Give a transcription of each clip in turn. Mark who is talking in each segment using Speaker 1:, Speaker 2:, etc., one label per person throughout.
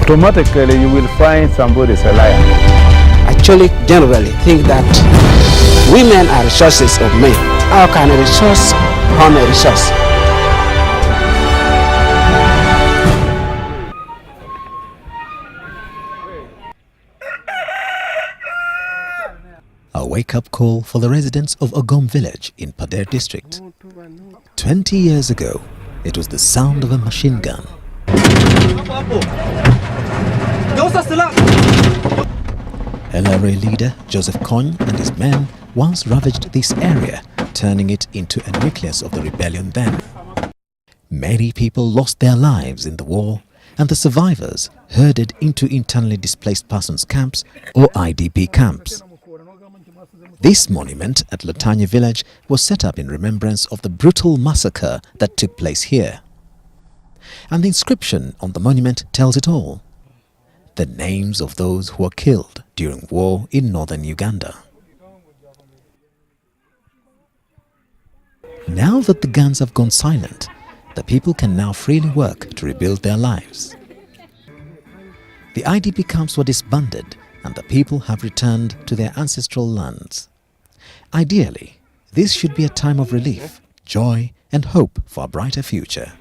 Speaker 1: automatically you will find somebody's a liar.
Speaker 2: Actually, generally think that women are resources of men. How can a resource harm a resource?
Speaker 3: A wake-up call for the residents of Ogom village in Pader district. 20 years ago, it was the sound of a machine gun. LRA leader Joseph Kony and his men once ravaged this area, turning it into a nucleus of the rebellion then. Many people lost their lives in the war, and the survivors herded into internally displaced persons camps or IDP camps. This monument at Latanya village was set up in remembrance of the brutal massacre that took place here. And the inscription on the monument tells it all. The names of those who were killed during war in Northern Uganda. Now that the guns have gone silent, the people can now freely work to rebuild their lives. The IDP camps were disbanded and the people have returned to their ancestral lands. Ideally, this should be a time of relief, joy and hope for a brighter future.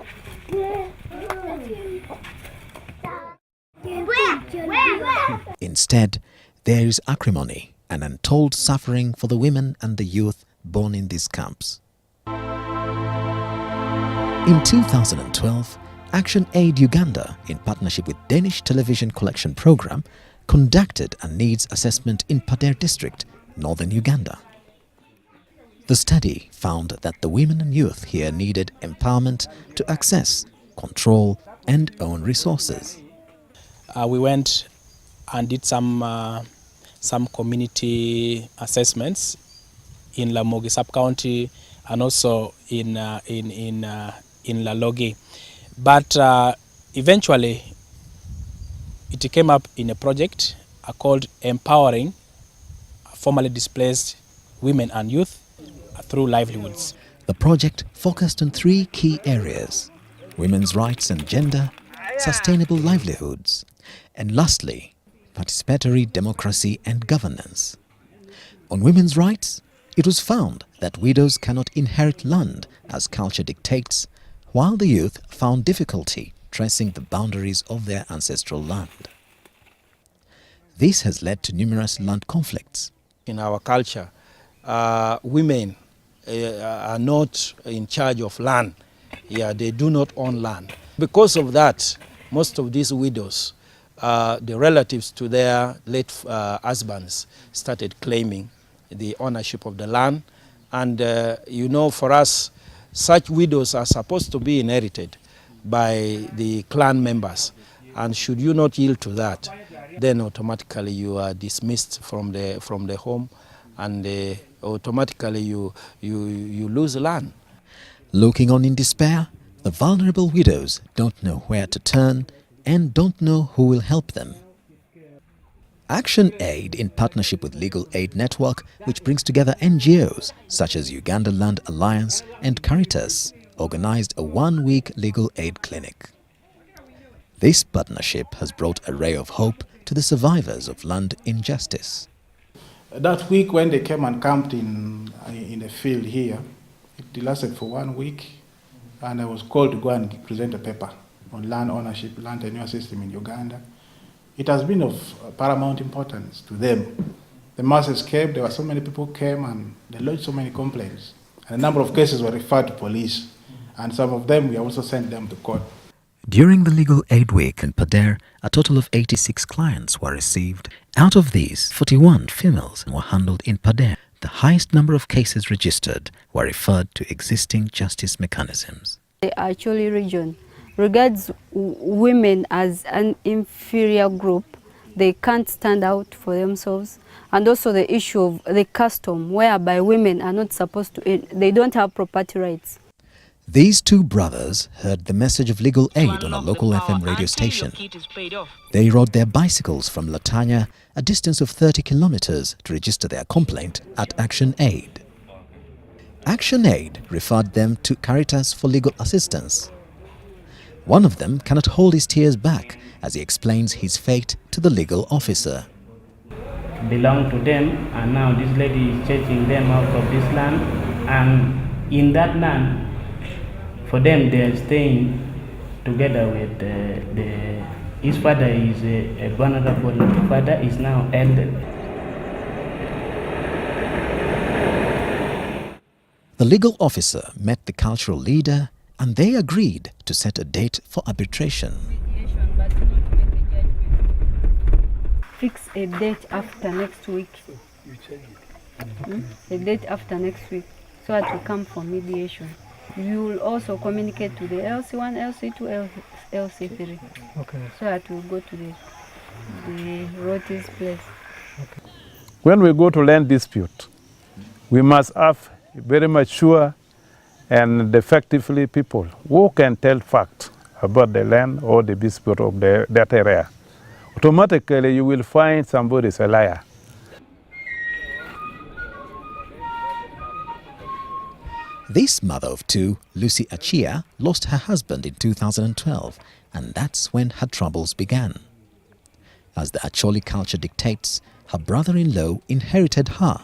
Speaker 3: Instead, there is acrimony and untold suffering for the women and the youth born in these camps. In 2012, ActionAid Uganda, in partnership with Danish television collection program, conducted a needs assessment in Pader district, Northern Uganda. The study found that the women and youth here needed empowerment to access, control and own resources.
Speaker 4: We went and did some community assessments in Lamogi sub-county and also in Lalogi. But eventually it came up in a project called Empowering Formerly Displaced Women and Youth through Livelihoods.
Speaker 3: The project focused on 3 key areas: women's rights and gender, sustainable livelihoods, and lastly, participatory democracy and governance. On women's rights, it was found that widows cannot inherit land as culture dictates, while the youth found difficulty tracing the boundaries of their ancestral land. This has led to numerous land conflicts.
Speaker 5: In our culture, women are not in charge of land. Yeah, they do not own land. Because of that, most of these widows, the relatives to their late husbands started claiming the ownership of the land. And you know, for us, such widows are supposed to be inherited by the clan members. And should you not yield to that, then automatically you are dismissed from the home, and automatically you lose land.
Speaker 3: Looking on in despair, the vulnerable widows don't know where to turn and don't know who will help them. ActionAid, in partnership with Legal Aid Network, which brings together NGOs such as Uganda Land Alliance and Caritas, organized a 1-week legal aid clinic. This partnership has brought a ray of hope to the survivors of land injustice.
Speaker 6: That week when they came and camped in the field here, it lasted for 1 week, and I was called to go and present a paper on land ownership, land tenure system in Uganda. It has been of paramount importance to them. The masses came, there were so many people came and they lodged so many complaints. And a number of cases were referred to police, and some of them we also sent them to court.
Speaker 3: During the Legal Aid Week in Pader, a total of 86 clients were received. Out of these, 41 females were handled in Pader. The highest number of cases registered were referred to existing justice mechanisms.
Speaker 7: The Acholi region regards women as an inferior group. They can't stand out for themselves. And also the issue of the custom whereby women are not supposed to, they don't have property rights.
Speaker 3: These 2 brothers heard the message of legal aid on a local FM radio station. They rode their bicycles from Latanya, a distance of 30 kilometers, to register their complaint at ActionAid. ActionAid referred them to Caritas for legal assistance. One of them cannot hold his tears back as he explains his fate to the legal officer.
Speaker 8: Belong to them, and now this lady is chasing them out of this land, and in that land, for them, they are staying together with his father is a vulnerable. The father is now elder.
Speaker 3: The legal officer met the cultural leader and they agreed to set a date for arbitration.
Speaker 7: Fix a date after next week. A date after next week, so that we come for mediation. You will also communicate to the LC1, LC2, LC3.
Speaker 9: Okay.
Speaker 7: So that we go to the Roti's place.
Speaker 9: Okay.
Speaker 1: When we go to land dispute, we must have very mature and effectively people who can tell facts about the land or the dispute of that area. Automatically, you will find somebody is a liar.
Speaker 3: This mother of two, Lucy Achia, lost her husband in 2012, and that's when her troubles began. As the Acholi culture dictates, her brother-in-law inherited her.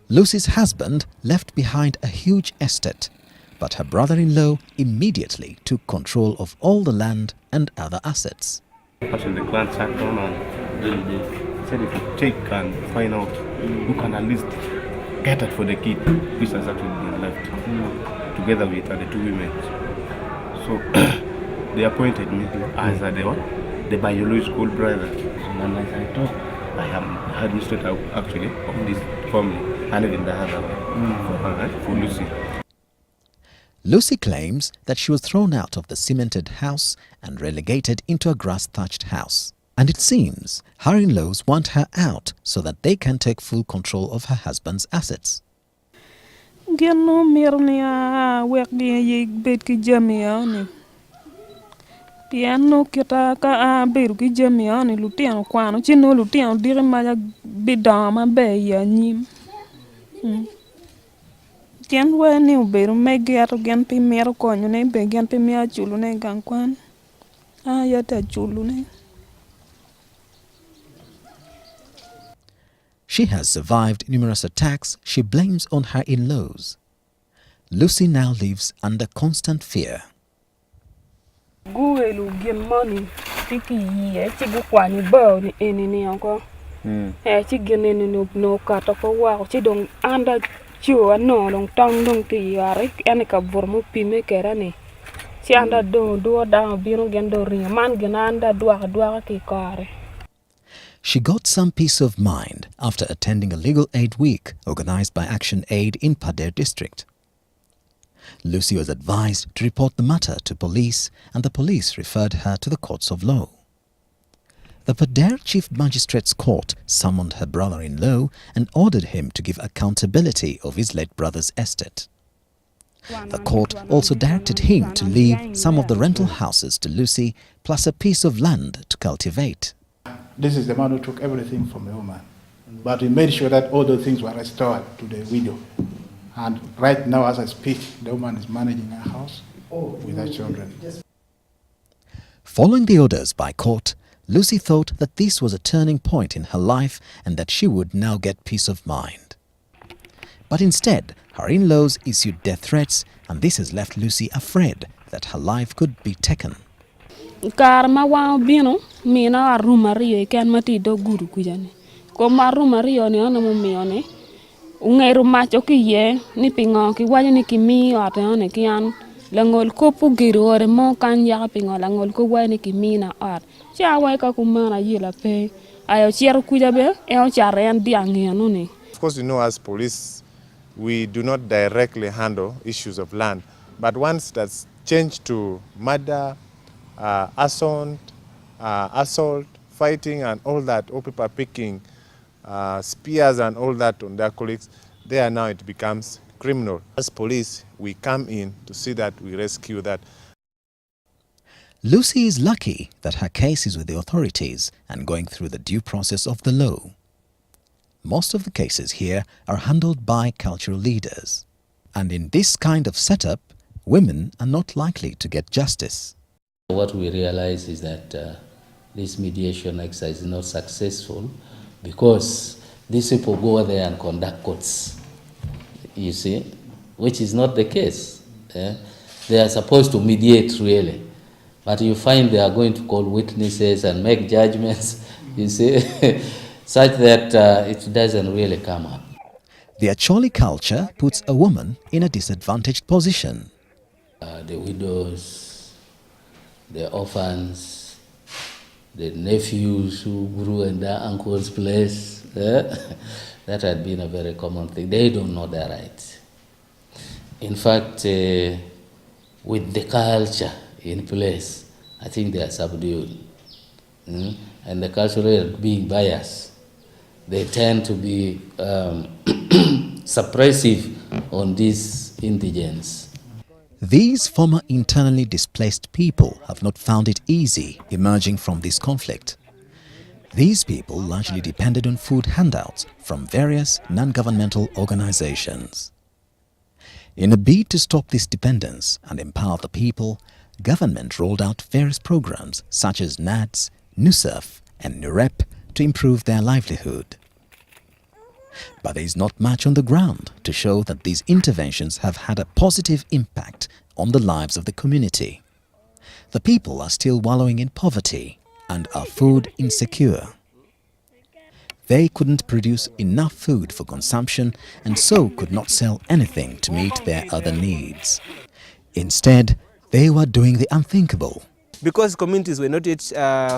Speaker 3: Lucy's husband left behind a huge estate, but her brother-in-law immediately took control of all the land and other assets.
Speaker 10: Actually, the clan sat down and they said if you check and find out who can at least get it for the kid, which has actually been left, together with the two women. So they appointed me as the biological brother. And as I talk, I am administrator actually of this family, and even the other one for Lucy.
Speaker 3: Lucy claims that she was thrown out of the cemented house and relegated into a grass-thatched house. And it seems her in-laws want her out so that they can take full control of her husband's assets.
Speaker 11: Piano kita ka beru ki jamiani lutiano kwano chino lutiano dire maya bidama be ya nyim. Gen wani uberu megiato gen pi mero konyo ne be gen pi mia chulu ne gankwan. Yata chulu ne.
Speaker 3: She has survived numerous attacks she blames on her in-laws. Lucy now lives under constant fear.
Speaker 11: Guelu gen money tiki ye chigu kwani bo ni enini anko. Chigene no kata ko wa chidong anda chiwa no long tong dong ti yare ene ka vormu pime kerani. Chi anda do da biro gendo ringa man genanda dwa ki kare.
Speaker 3: She got some peace of mind after attending a legal aid week organized by ActionAid in Pader district. Lucy was advised to report the matter to police, and the police referred her to the courts of law. The Pader Chief Magistrate's Court summoned her brother-in-law and ordered him to give accountability of his late brother's estate. The court also directed him to leave some of the rental houses to Lucy, plus a piece of land to cultivate.
Speaker 6: This is the man who took everything from the woman. But we made sure that all those things were restored to the widow. And right now, as I speak, the woman is managing her house with her children.
Speaker 3: Following the orders by court, Lucy thought that this was a turning point in her life and that she would now get peace of mind. But instead, her in-laws issued death threats, and this has left Lucy afraid that her life could be taken.
Speaker 11: Karma wa bino mina rumario kan mati do guru kujani. Ko marumario ne ona mo mione. Ungeru macho ki ye ni pingo ki waje ni kimi ate one kian langol ko pugiru ore mo kan ya pingo langol ko waje ni kimi na art. Cha wa ka kumana yila pe. Ayo chiero kujabe e o chare an diange no.
Speaker 12: Of course, you know, as police, we do not directly handle issues of land, but once that's changed to murder, assault, fighting and all that, all people are picking spears and all that on their colleagues, there now it becomes criminal. As police, we come in to see that we rescue that.
Speaker 3: Lucy is lucky that her case is with the authorities and going through the due process of the law. Most of the cases here are handled by cultural leaders. And in this kind of setup, women are not likely to get justice.
Speaker 9: What we realize is that this mediation exercise is not successful because these people go there and conduct courts, you see, which is not the case. They are supposed to mediate really, but you find they are going to call witnesses and make judgments, you see, such that it doesn't really come up.
Speaker 3: The Acholi culture puts a woman in a disadvantaged position.
Speaker 9: The widows, the orphans, the nephews who grew in their uncle's place, that had been a very common thing. They don't know their rights. In fact, with the culture in place, I think they are subdued. And the culture being biased, they tend to be suppressive on these indigents.
Speaker 3: These former internally displaced people have not found it easy emerging from this conflict. These people largely depended on food handouts from various non-governmental organizations. In a bid to stop this dependence and empower the people, government rolled out various programs such as NADS, NUSAF and NUREP to improve their livelihood. But there is not much on the ground to show that these interventions have had a positive impact on the lives of the community. The people are still wallowing in poverty and are food insecure. They couldn't produce enough food for consumption and so could not sell anything to meet their other needs. Instead, they were doing the unthinkable.
Speaker 13: Because communities were not yet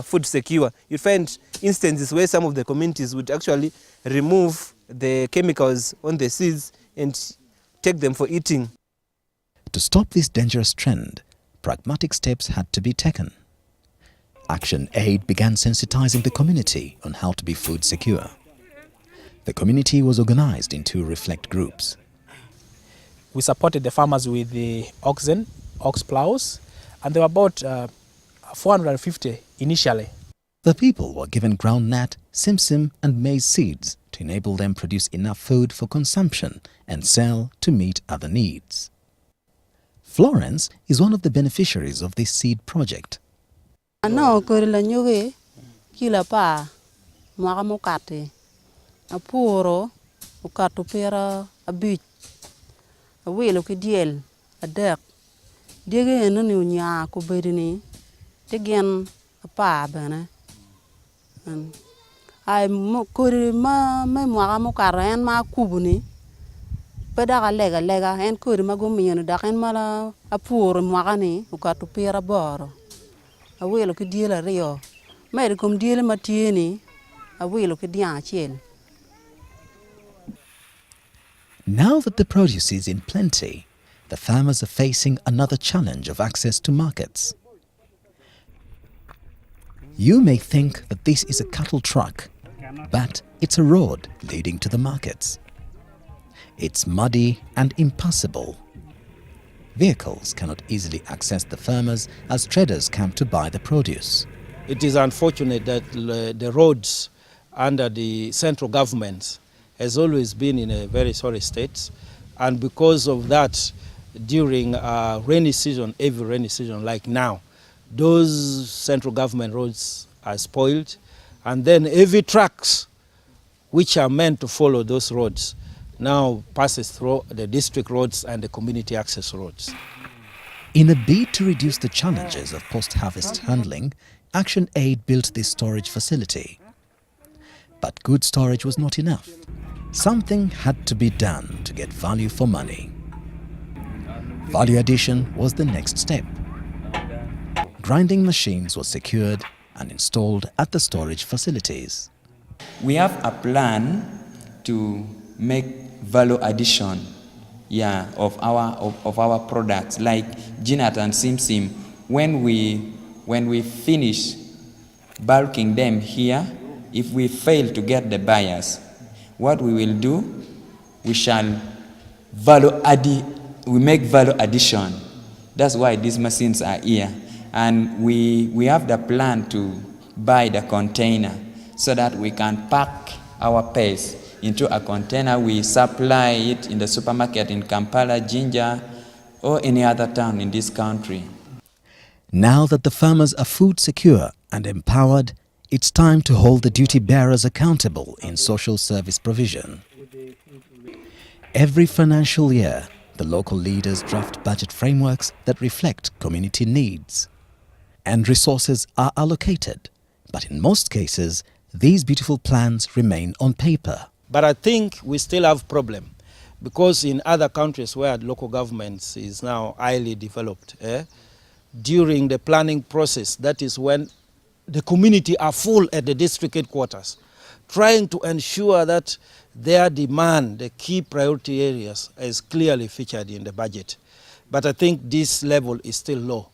Speaker 13: food secure, you find instances where some of the communities would actually remove the chemicals on the seeds and take them for eating.
Speaker 3: To stop this dangerous trend, pragmatic steps had to be taken. ActionAid began sensitizing the community on how to be food secure. The community was organized into reflect groups.
Speaker 4: We supported the farmers with the oxen, ox plows, and there were about 450 initially.
Speaker 3: The people were given groundnut, simsim and maize seeds to enable them produce enough food for consumption and sell to meet other needs. Florence is one of the beneficiaries of this seed project.
Speaker 14: No, korila nyuge kila pa mwaka mukate apuro ukato pera abich awelo kidiel adek diege no ni unya ko bedini tegen pa bana ai kori ma mwaka mukare en ma kubuni pada lega en kori ma gomiyo da en mala apuro mwaka ni ukato pera boro awelo ke diela rio mai kom diela matieni awelo ke dia chiel.
Speaker 3: Now that the produce is in plenty, the farmers are facing another challenge of access to markets. You may think that this is a cattle truck, but it's a road leading to the markets. It's muddy and impassable. Vehicles cannot easily access the farmers as traders come to buy the produce.
Speaker 5: It is unfortunate that the roads under the central government has always been in a very sorry state, and because of that, during rainy season, every rainy season like now, those central government roads are spoiled, and then heavy trucks which are meant to follow those roads now passes through the district roads and the community access roads.
Speaker 3: In a bid to reduce the challenges of post-harvest handling, ActionAid built this storage facility. But good storage was not enough. Something had to be done to get value for money. Value addition was the next step. Grinding machines were secured and installed at the storage facilities.
Speaker 15: We have a plan to make value addition of our products like Ginat and Simsim. When we finish bulking them here, if we fail to get the buyers, what we will do, we make value addition. That's why these machines are here. And we have the plan to buy the container so that we can pack our paste into a container. We supply it in the supermarket in Kampala, Jinja, or any other town in this country.
Speaker 3: Now that the farmers are food secure and empowered, it's time to hold the duty bearers accountable in social service provision. Every financial year, the local leaders draft budget frameworks that reflect community needs. And resources are allocated, but in most cases, these beautiful plans remain on paper.
Speaker 5: But I think we still have problem, because in other countries where local governments is now highly developed, during the planning process, that is when the community are full at the district headquarters, trying to ensure that their demand, the key priority areas, is clearly featured in the budget. But I think this level is still low.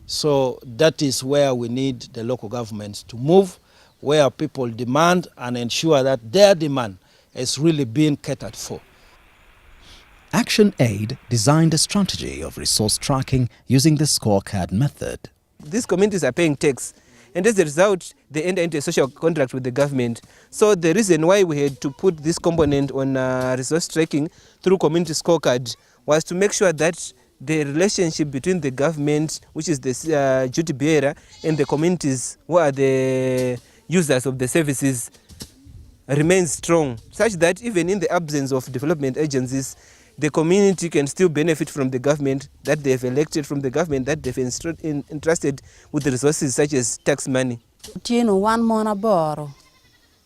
Speaker 5: So that is where we need the local governments to move, where people demand and ensure that their demand is really being catered for.
Speaker 3: ActionAid designed a strategy of resource tracking using the scorecard method.
Speaker 13: These communities are paying tax, and as a result, they enter into a social contract with the government. So the reason why we had to put this component on resource tracking through community scorecard was to make sure that the relationship between the government, which is the duty bearer, and the communities who are the users of the services remains strong, such that even in the absence of development agencies, the community can still benefit from the government that they've elected, from the government that they've entrusted with the resources such as tax money.
Speaker 14: Tino one mona boro,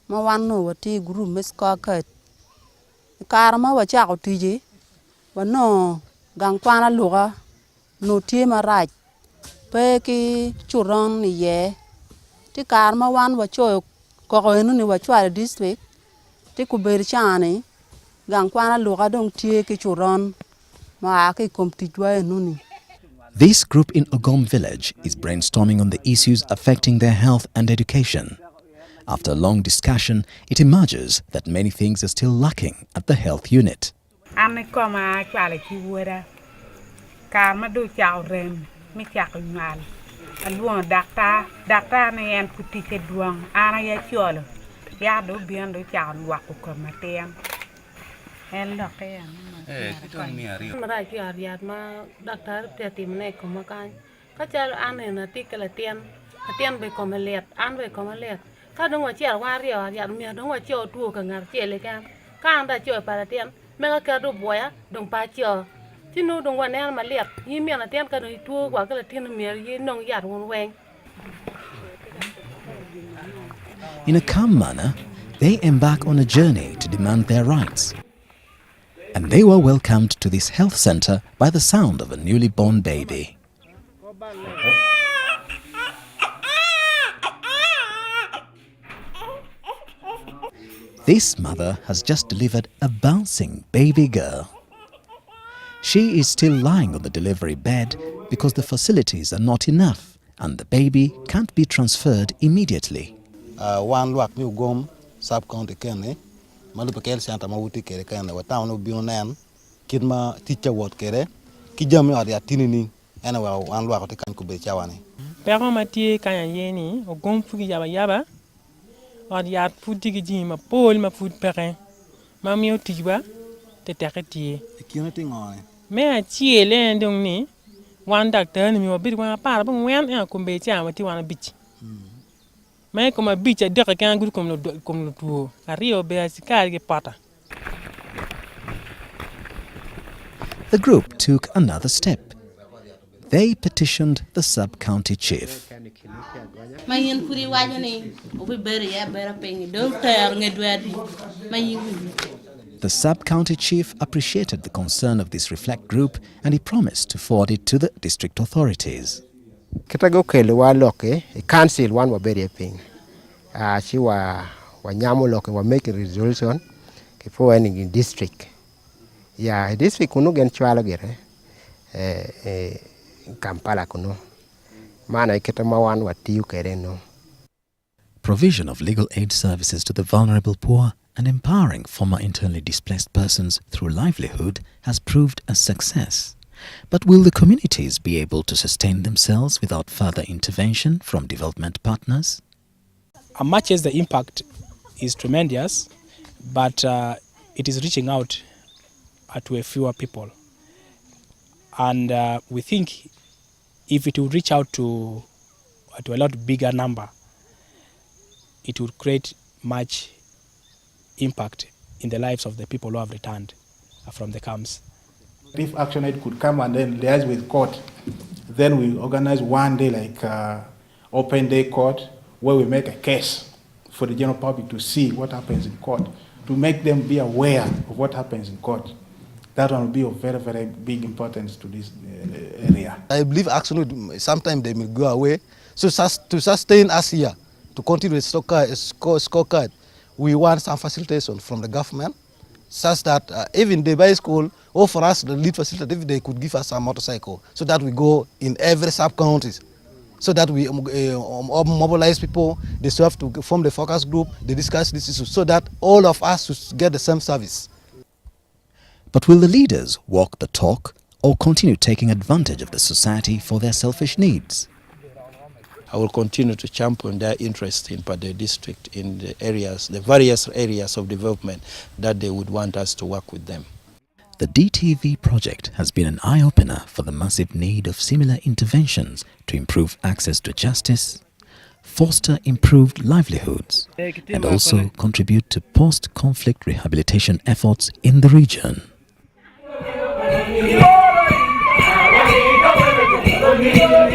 Speaker 14: ma one no what tea group miss cocket. Karma wa chao tiji, but no gangquana lura, no tima right. Peki churon ye. Ti karma one wa choy kokoinu ni wa chwa district. Ti kuberi chani.
Speaker 3: This group in Ogom village is brainstorming on the issues affecting their health and education. After a long discussion, it emerges that many things are still lacking at the health unit. In a calm manner, they embark on a journey to demand their rights. And they were welcomed to this health center by the sound of a newly born baby. This mother has just delivered a bouncing baby girl. She is still lying on the delivery bed because the facilities are not enough and the baby can't be transferred immediately.
Speaker 16: One luck new gom sub-county Kenny. Malupakel Santa Mawuti Kere Kane, wa town of Bionan, Kidma teacher what Kere, Kijami or the Atinini, and one luck to Kankube Chawani.
Speaker 17: Peromati Kayani, or Gomfu Yaba, or the art food diggy, ma pole, ma food perrin, Mamio Tiba, the Terretier.
Speaker 16: The kinating on.
Speaker 17: May I cheer land on me? One doctor and me a bit one apart, but when I come be town with you on a beach. Mais comme un beach à dire qu'un goût comme le tour. À Rio Beasical Pata.
Speaker 3: The group took another step. They petitioned the sub-county chief. The sub-county chief appreciated the concern of this reflect group and he promised to forward it to the district authorities.
Speaker 18: Kitago Kelwa Loke, a council one were very ping. She was Yamuloke were making resolution before ending in district. Yeah, district kuno gen chwalagere Kampala kuno. Mana iketamawan wati ukereno.
Speaker 3: Provision of legal aid services to the vulnerable poor and empowering former internally displaced persons through livelihood has proved a success. But will the communities be able to sustain themselves without further intervention from development partners?
Speaker 4: As much as the impact is tremendous, but it is reaching out to a fewer people. And we think if it would reach out to a lot bigger number, it would create much impact in the lives of the people who have returned from the camps.
Speaker 6: If ActionAid could come and then liaise with court, then we organize one day like open day court where we make a case for the general public to see what happens in court, to make them be aware of what happens in court. That one will be of very, very big importance to this area.
Speaker 16: I believe ActionAid, sometime they will go away. So to sustain us here, to continue the scorecard, we want some facilitation from the government, such that even the by school, or for us, the lead facilitator, if they could give us some motorcycle, so that we go in every sub-counties, so that we mobilize people, they still have to form the focus group, they discuss this issue, so that all of us should get the same service.
Speaker 3: But will the leaders walk the talk or continue taking advantage of the society for their selfish needs?
Speaker 5: I will continue to champion their interest in Padre district in the areas, the various areas of development that they would want us to work with them.
Speaker 3: The DTV project has been an eye-opener for the massive need of similar interventions to improve access to justice, foster improved livelihoods, and also contribute to post-conflict rehabilitation efforts in the region.
Speaker 19: Yeah.